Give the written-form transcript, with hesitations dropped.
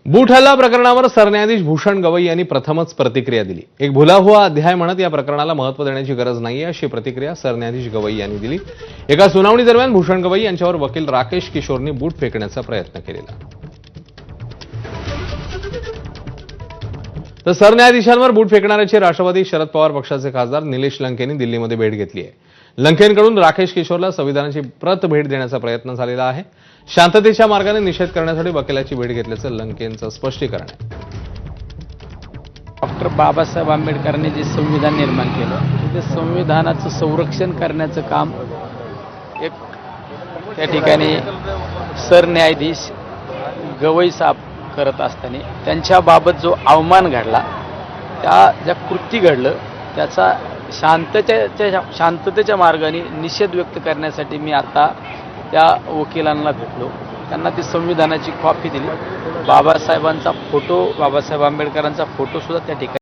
बूट हल्ला प्रकरणावर सरन्यायाधीश भूषण गवई यांनी प्रथमच प्रतिक्रिया दिली। एक भुला हुआ अध्याय म्हणत या प्रकरणाला महत्त्व देण्याची गरज नाहीये अशी प्रतिक्रिया सरन्यायाधीश गवई यांनी दिली। एका सुनावणी दरम्यान भूषण गवई यांच्यावर वकील राकेश किशोरने बूट फेकण्याचा प्रयत्न केलेला। तर सरन्यायाधीशांवर बूट फेकणाऱ्याची राष्ट्रवादी शरद पवार पक्षाचे खासदार निलेश लंकेंनी दिल्लीमध्ये भेट घेतली आहे। लंकेंकडून राकेश किशोरला संविधानाची प्रत भेट देण्याचा प्रयत्न झालेला आहे। शांततेच्या मार्गाने निषेध करण्यासाठी वकिलाची भेट घेतल्याचं लंकेंचं स्पष्टीकरण आहे। डॉक्टर बाबासाहेब आंबेडकरांनी जे संविधान निर्माण केलं ते संविधानाचं संरक्षण करण्याचं काम एक त्या ठिकाणी सरन्यायाधीश गवई साहेब करत असताना त्यांच्याबाबत जो अवमान घडला, त्या ज्या कृती घडलं त्याचा शांततेच्या मार्गाने निषेध व्यक्त करण्यासाठी मी आता त्या वकिलांना भेटलो। त्यांना ती संविधानाची कॉपी दिली। बाबासाहेब आंबेडकरांचा फोटो सुद्धा त्या ठिकाणी